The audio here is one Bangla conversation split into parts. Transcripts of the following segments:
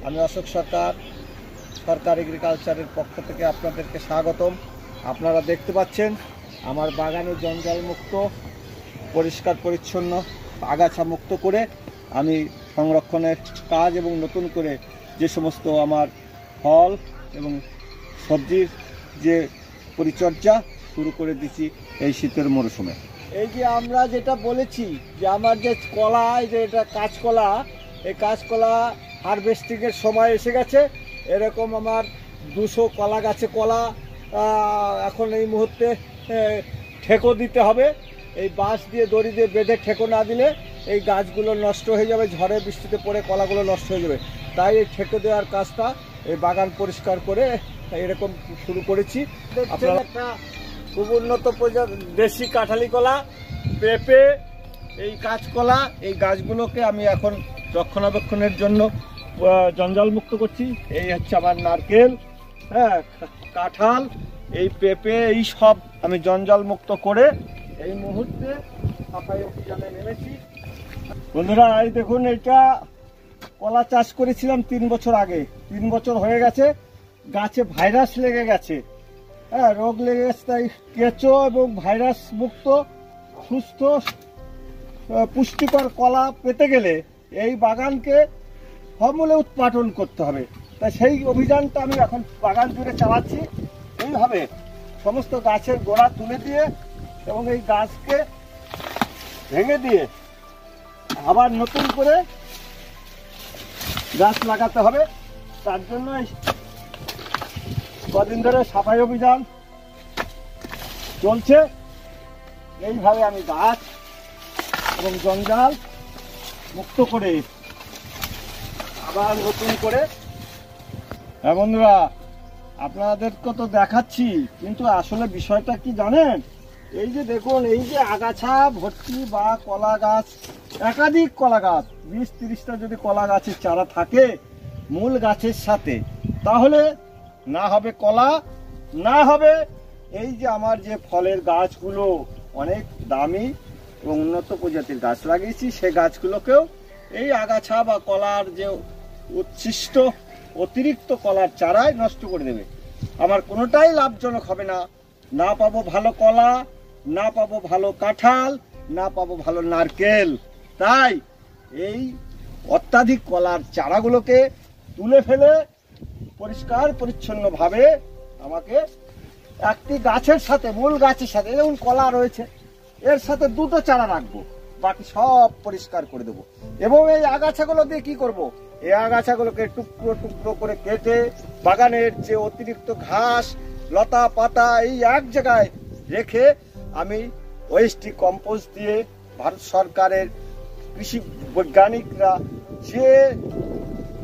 আমি অশোক সরকার, সরকার এগ্রিকালচারের পক্ষ থেকে আপনাদেরকে স্বাগতম। আপনারা দেখতে পাচ্ছেন আমার বাগানে জঞ্জাল মুক্ত, পরিষ্কার পরিচ্ছন্ন, আগাছা মুক্ত করে আমি সংরক্ষণের কাজ এবং নতুন করে যে সমস্ত আমার ফল এবং সবজির যে পরিচর্যা শুরু করে দিচ্ছি এই শীতের মরশুমে। এই যে আমরা যেটা বলেছি যে আমার যে কলা, যে এটা কাঁচকলা, এই কাঁচকলা হারভেস্টিংয়ের সময় এসে গেছে। এরকম আমার 200 কলা গাছে কলা এখন এই মুহূর্তে ঠেকো দিতে হবে। এই বাঁশ দিয়ে দড়ি দিয়ে বেঁধে ঠেকো না দিলে এই গাছগুলো নষ্ট হয়ে যাবে, ঝড়ে বৃষ্টিতে পড়ে কলাগুলো নষ্ট হয়ে যাবে। তাই এই ঠেকো দেওয়ার কাজটা এই বাগান পরিষ্কার করে এরকম শুরু করেছি। আপনারা একটা খুব উন্নত দেশি কাঁঠালি কলা, পেঁপে, এই কাঁচকলা, এই গাছগুলোকে আমি এখন রক্ষণাবেক্ষণের জন্য জঞ্জাল মুক্ত করছি। এই হচ্ছে আমার নারকেল, হ্যাঁ, কাঁঠাল, এই পেঁপে, এই সব আমি জঞ্জাল মুক্ত করে এই মুহূর্তে সাফাই অভিযানে নেমেছি। বন্ধুরা, এই দেখুন, এটা কলা চাষ করেছিলাম 3 বছর আগে। 3 বছর হয়ে গেছে, গাছে ভাইরাস লেগে গেছে, হ্যাঁ, রোগ লেগে গেছে। তাই কেঁচো এবং ভাইরাস মুক্ত সুস্থ পুষ্টিকর কলা পেতে গেলে এই বাগানকে সমূলে উৎপাদন করতে হবে। তাই সেই অভিযানটা আমি এখন বাগান জুড়ে চালাচ্ছি। এইভাবে সমস্ত গাছের গোড়া তুলে দিয়ে এবং এই গাছকে ভেঙে দিয়ে আবার নতুন করে গাছ লাগাতে হবে। তার জন্য কদিন ধরে সাফাই অভিযান চলছে। এইভাবে আমি গাছ এবং জঞ্জাল মুক্ত করে আবার নতুন করে, হ্যাঁ বন্ধুরা, আপনাদেরকে তো দেখাচ্ছি, কিন্তু আসলে বিষয়টা কি জানেন? এই যে দেখুন, এই যে আগাছা ভর্তি বা কলা গাছ, একাধিক কলা গাছ, 20-30টা যদি কলা গাছের চারা থাকে মূল গাছের সাথে, তাহলে না হবে কলা, না হবে এই যে আমার যে ফলের গাছগুলো অনেক দামি এবং উন্নত প্রজাতির গাছ লাগিয়েছি, সেই গাছগুলোকেও এই আগাছা বা কলার যে উচ্ছিষ্ট অতিরিক্ত কলার চারায় নষ্ট করে দেবে। আমার কোনোটাই লাভজনক হবে না। না পাবো ভালো কলা, না পাবো ভালো কাঁঠাল, না পাবো ভালো নারকেল। তাই এই অত্যাধিক কলার চারাগুলোকে তুলে ফেলে পরিষ্কার পরিচ্ছন্নভাবে আমাকে একটি গাছের সাথে, মূল গাছের সাথে, যেমন কলা রয়েছে, এর সাথে 2টো চারা রাখবো, বাকি সব পরিষ্কার করে দেবো। এবং এই আগাছাগুলো দিয়ে কি করব? এই আগাছাগুলোকে টুকরো টুকরো করে কেটে বাগানের যে অতিরিক্ত ঘাস, লতা পাতা এই এক জায়গায় রেখে আমি ওয়েস্ট কম্পোস্ট দিয়ে, ভারত সরকারের কৃষি বৈজ্ঞানিকরা যে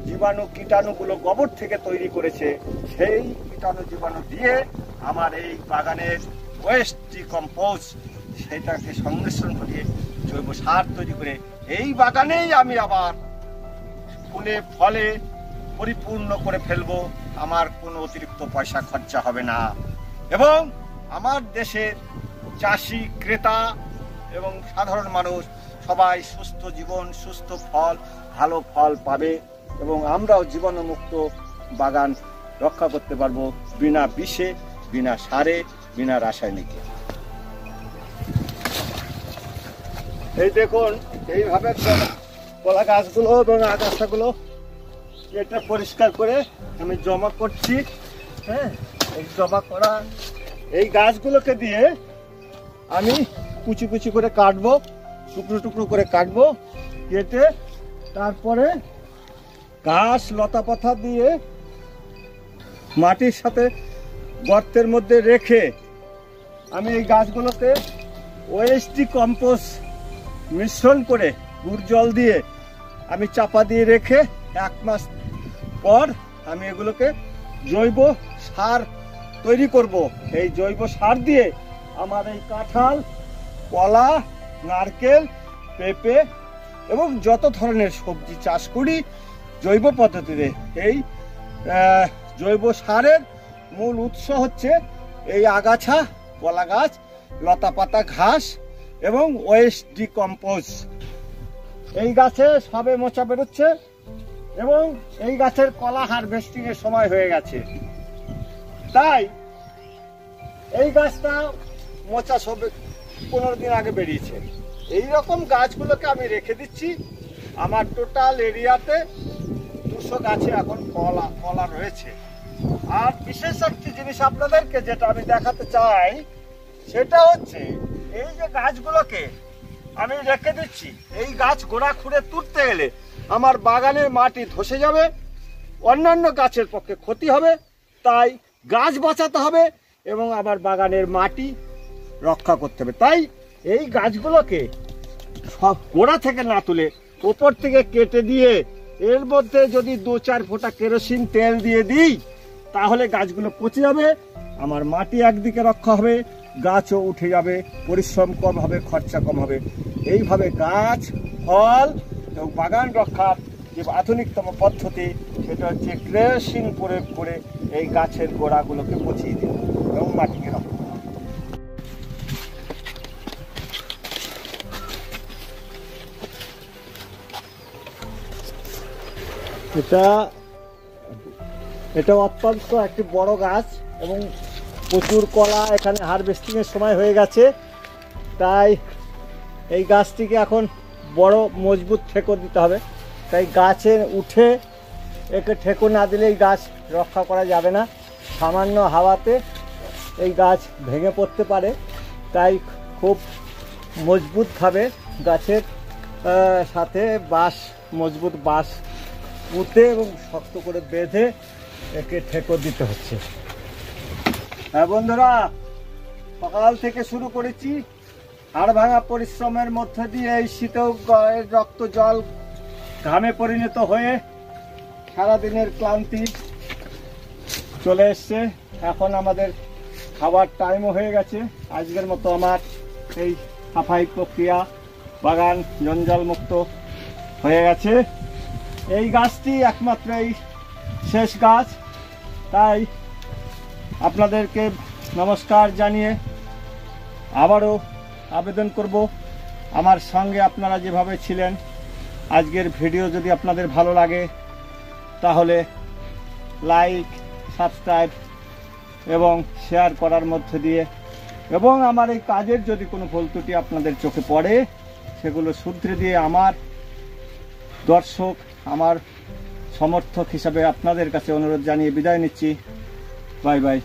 জীবাণু কীটাণুগুলো গোবর থেকে তৈরি করেছে, সেই কীটাণু জীবাণু দিয়ে আমার এই বাগানের ওয়েস্ট কম্পোস্ট সেটাকে সংমিশ্রণ করে জৈব সার তৈরি করে এই বাগানেই আমি আবার ফুলে ফলে পরিপূর্ণ করে ফেলবো। আমার কোনো অতিরিক্ত পয়সা খরচা হবে না এবং আমার দেশের চাষি, ক্রেতা এবং সাধারণ মানুষ সবাই সুস্থ জীবন, সুস্থ ফল, ভালো ফল পাবে এবং আমরাও জীবাণুমুক্ত বাগান রক্ষা করতে পারবো বিনা বিষে, বিনা সারে, বিনা রাসায়নিকে। এই দেখুন, এইভাবে কলা গাছগুলো এবং আগাছাগুলো এটা পরিষ্কার করে আমি জমা করছি। হ্যাঁ, এই জমা করা এই গাছগুলোকে দিয়ে আমি কুচি কুচি করে কাটবো, টুকরো টুকরো করে কাটবো, কেটে তারপরে ঘাস লতা পাতা দিয়ে মাটির সাথে গর্তের মধ্যে রেখে আমি এই গাছগুলোকে ওয়েস্ট কম্পোস্ট মিশ্রণ করে গুড় জল দিয়ে আমি চাপা দিয়ে রেখে 1 মাস পর আমি এগুলোকে জৈব সার তৈরি করব। এই জৈব সার দিয়ে আমার এই কাঁঠাল, কলা, নারকেল, পেঁপে এবং যত ধরনের সবজি চাষ করি জৈব পদ্ধতিতে, এই জৈব সারের মূল উৎস হচ্ছে এই আগাছা, কলা গাছ, লতা পাতা, ঘাস এবং ওয়েস্ট ডিকম্পোজ। এই গাছে সবে মোচা বেরোচ্ছে এবং এই গাছের কলা হারভেস্টিং এর সময় হয়ে গেছে, তাই এই গাছটা মোচা সবে 15 দিন আগে বেরিয়েছে। এই রকম গাছগুলোকে আমি রেখে দিচ্ছি। আমার টোটাল এরিয়াতে 200 গাছে এখন কলা রয়েছে। আর বিশেষ একটি জিনিস আপনাদেরকে যেটা আমি দেখাতে চাই, সেটা হচ্ছে এই যে গাছগুলোকে আমি রেখে দিচ্ছি, এই গাছ গোড়া খুঁড়ে তুলতে গেলে আমার বাগানের মাটি ধসে যাবে, অন্যান্য গাছের পক্ষে ক্ষতি হবে। তাই গাছ বাঁচাতে হবে এবং আমার বাগানের মাটি রক্ষা করতে হবে। তাই এই গাছগুলোকে সব গোড়া থেকে না তুলে ওপর থেকে কেটে দিয়ে এর মধ্যে যদি 2-4 ফোঁটা কেরোসিন তেল দিয়ে দিই, তাহলে গাছগুলো পচে যাবে, আমার মাটি একদিকে রক্ষা হবে, গাছও উঠে যাবে, পরিশ্রম কম হবে, খরচা কম হবে। এইভাবে গাছ, ফল এবং বাগান রক্ষার যে আধুনিকতম পদ্ধতি, সেটা হচ্ছে কেরোসিন প্রয়োগ করে এই গাছের গোড়াগুলোকে পচিয়ে দিন এবং মাটিকে রক্ষা। এটা অত্যন্ত একটি বড় গাছ এবং প্রচুর কলা এখানে হারভেস্টিং এর সময় হয়ে গেছে। তাই এই গাছটিকে এখন বড় মজবুত ঠেকো দিতে হবে। তাই গাছে উঠে একে ঠেকো না দিলে এই গাছ রক্ষা করা যাবে না। সামান্য হাওয়াতে এই গাছ ভেঙে পড়তে পারে। তাই খুব মজবুতভাবে গাছের সাথে মজবুত বাঁশ পুঁতে এবং শক্ত করে বেঁধে একে ঠেকো দিতে হচ্ছে। হ্যাঁ বন্ধুরা, সকাল থেকে শুরু করেছি হাড় ভাঙা পরিশ্রমের মধ্যে দিয়ে এই শীতেও রক্ত জল ঘামে পরিণত হয়ে সারাদিনের ক্লান্তি চলে এসছে। এখন আমাদের খাবার টাইমও হয়ে গেছে। আজকের মতো আমার এই সাফাই প্রক্রিয়া, বাগান জঞ্জাল মুক্ত হয়ে গেছে। এই গাছটি একমাত্র এই শেষ গাছ। তাই আপনাদেরকে নমস্কার জানিয়ে আবারও আবেদন করব, আমার সঙ্গে আপনারা যেভাবে ছিলেন, আজকের ভিডিও যদি আপনাদের ভালো লাগে তাহলে লাইক, সাবস্ক্রাইব এবং শেয়ার করার মধ্য দিয়ে, এবং আমার এই কাজের যদি কোনো ভুল ত্রুটি আপনাদের চোখে পড়ে সেগুলো শুধরে দিয়ে আমার দর্শক, আমার সমর্থক হিসাবে আপনাদের কাছে অনুরোধ জানিয়ে বিদায় নিচ্ছি। Bye bye.